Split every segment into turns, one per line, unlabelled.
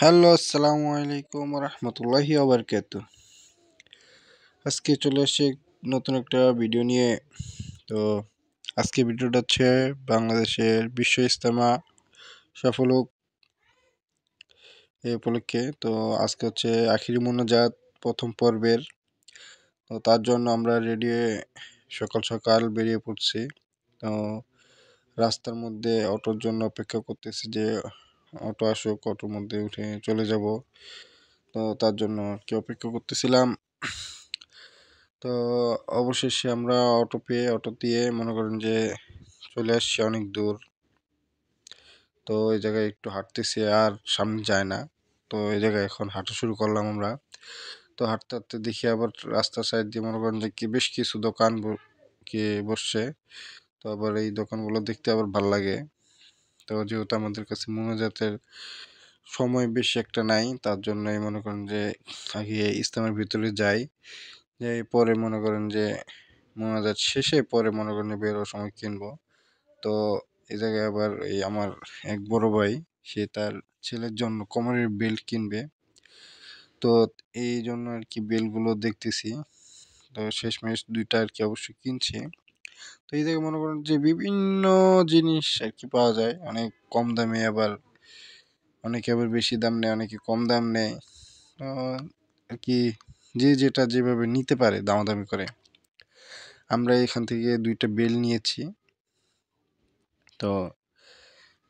Hello, আসসালামু আলাইকুম রহমতুল্লাহি ওবরকাতু। আজকে চলে এসেছি নতুন একটা ভিডিও নিয়ে। তো আজকে ভিডিওটা হচ্ছে বাংলাদেশের বিশ্ব ইজতেমা সফল হোক এই উপলক্ষে। তো আজকে হচ্ছে আখিরি মোনাজাত প্রথম পর্বের। তো তার জন্য আমরা রেডি হয়ে সকাল সকাল বেরিয়ে পড়ছি। তো রাস্তার মধ্যে অটোর জন্য অপেক্ষা করতেছি যে অটো আসুক, অটোর মধ্যে উঠে চলে যাব। তো তার জন্য কি অপেক্ষা করতেছিলাম। তো অবশেষে আমরা অটো পেয়ে অটো দিয়ে মনে করেন যে চলে আসছি অনেক দূর। তো এই জায়গায় একটু হাঁটতেছি, আর সামনে যায় না। তো এই জায়গায় এখন হাঁটা শুরু করলাম আমরা। তো হাঁটতে হাঁটতে দেখি আবার রাস্তার সাইড দিয়ে মনে করেন যে কি বেশ কিছু দোকান কি বসছে। তো আবার এই দোকানগুলো দেখতে আবার ভাল লাগে। তো যেহেতু আমাদের কাছে মোনাজাতের সময় বেশি একটা নাই, তার জন্যই মনে করেন যে আগে ইসলামের ভিতরে যাই, যে পরে মনে করেন যে মোনাজাত শেষে পরে মনে করেন যে বেরোর সময় কিনবো। তো এই জায়গায় আবার এই আমার এক বড় ভাই, সে তার ছেলের জন্য কোমরের বেল্ট কিনবে। তো এই জন্য আর কি বেল্টগুলো দেখতেছি। তো শেষমেশ দুইটা আর কি অবশ্যই কিনছি। তো এই জায়গায় মনে করেন যে বিভিন্ন জিনিস আর কি পাওয়া যায় অনেক কম দামে, আবার অনেকে আবার বেশি দাম নেয়, অনেকে কম দাম নেয়। আর কি যে যেটা যেভাবে নিতে পারে দামাদামি করে। আমরা এখান থেকে দুইটা বেল নিয়েছি। তো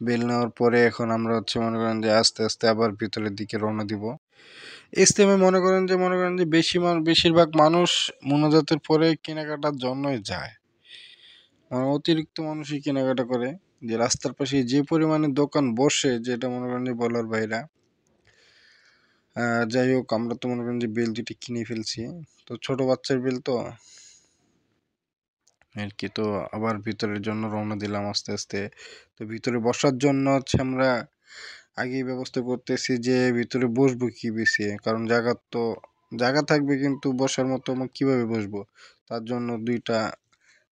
বেল নেওয়ার পরে এখন আমরা হচ্ছে মনে করেন যে আস্তে আস্তে আবার ভিতরের দিকে রওনা দিব। ইজতেমে মনে করেন যে বেশিরভাগ মানুষ মোনাজাতের পরে কেনাকাটার জন্যই যায়। মানে অতিরিক্ত মানুষই কেনাকাটা করে, যে রাস্তার পাশে যে পরিমাণে দোকান বসে, যেটা মনে করেন যে বলার বাইরে। যাই হোক, আমরা তো মনে করেন যে বেল দুটি কিনে ফেলছি। তো ছোট বাচ্চার বেল তো আর কি। তো আবার ভিতরের জন্য রওনা দিলাম আস্তে আস্তে। তো ভিতরে বসার জন্য হচ্ছে আমরা আগেই ব্যবস্থা করতেছি যে ভিতরে বসবো কি বেশি, কারণ জায়গা থাকবে কিন্তু বসার মতো আমরা কিভাবে বসবো। তার জন্য দুইটা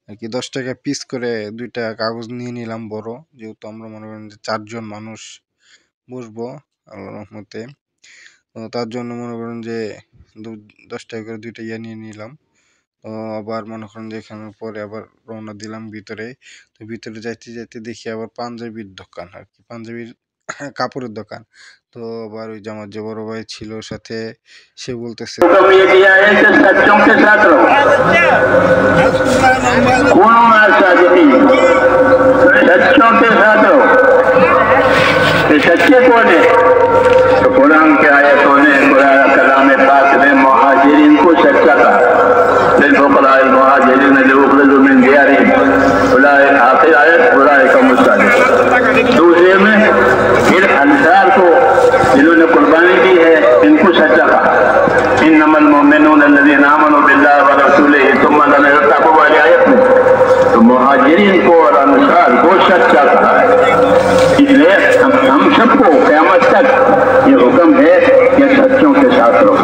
আর কি 10 টাকা পিস করে দুইটা কাগজ নিয়ে নিলাম বড়, যেহেতু আমরা মনে করেন যে 4 জন মানুষ বসবো আল্লাহর রহমতে। তো তার জন্য মনে করেন যে 10 টাকা করে দুইটা ইয়ে নিয়ে নিলাম। তো আবার মনে করেন যে এখানের পরে আবার রওনা দিলাম ভিতরে। তো ভিতরে যাইতে যাইতে দেখি আবার পাঞ্জাবির দোকান আর কি, পাঞ্জাবির কাপড়ের দোকান। তো আবার ওই যে আমার যে বড় ভাই ছিল সাথে, সে বলতেছে
सच्चे कौन है? तो कुरान के आयतों ने कलाम पाक में मुहाजिरीन को सच्चा कहा। लिलफुक़राए मुहाजिरीन जो उखरिजू मिन दियारिहिम उलाइका, आखिर आयत उलाइका मुस्तादिक़ून। दूसरे में फिर अंसार को जिन्होंने कुर्बानी दी है, इनको सच्चा कहा। इन्नमल मुमिनून अल्लज़ीना आमनू बिल्लाहि व रसूलिही सुम्मा लम यर्ताबू वाली आयत में तो मुहाजिरीन को और अंसार को सच्चा कहा है। इसलिए हम सबको क़यामत तक ये हुक्म है कि सच्चों के साथ रहो।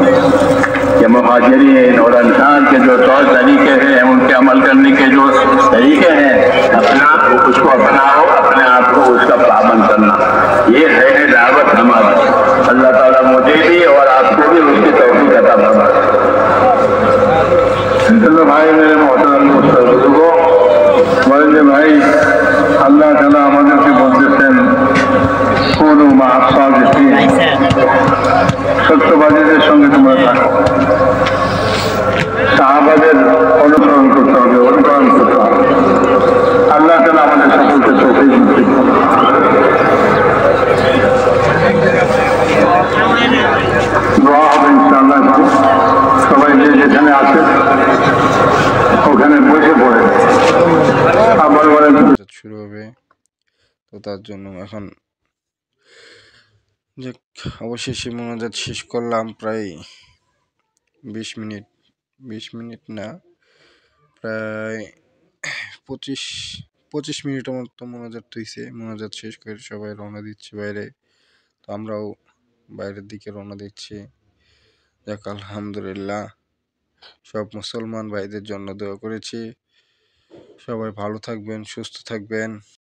ये मुहाजिरीन और अंसार के जो तौर तरीके हैं, उनके अमल करने के जो तरीके हैं, उसको अपनाओ, अपने आप को उसका पाबंद करना, ये है दावत हमारी। अल्लाह ताला मुझे भी और आपको भी उसकी तौफीक अता फरमाए। भाई मेरे मोहतरम बुजुर्गों, बड़े भाई, अल्लाह ताला আমাদেরকে বলতেছেন কুনু মা'আস সাদিকিন, সত্যবাদীদের সঙ্গে তোমরা থাকো। সাহাবাদের অনুসরণ করতে হবে, অনুকরণ করতে হবে। আল্লাহ তাআলা আমাদের সকলকে তৌফিক নসিব করুন। দোয়া হবে ইনশাআল্লাহ। সবাই যে যেখানে আছে ওখানে বসে পড়ে আবার
শুরু হবে। তো তার জন্য এখন যে অবশেষে মোনাজাত শেষ করলাম প্রায় 20 মিনিট না, প্রায় 25 মিনিটের মতো মোনাজাত হয়েছে। মোনাজাত শেষ করে সবাই রওনা দিচ্ছে বাইরে। তো আমরাও বাইরের দিকে রওনা দিচ্ছি। যাক আলহামদুলিল্লাহ, সব মুসলমান ভাইদের জন্য দোয়া করেছি। সবাই ভালো থাকবেন, সুস্থ থাকবেন।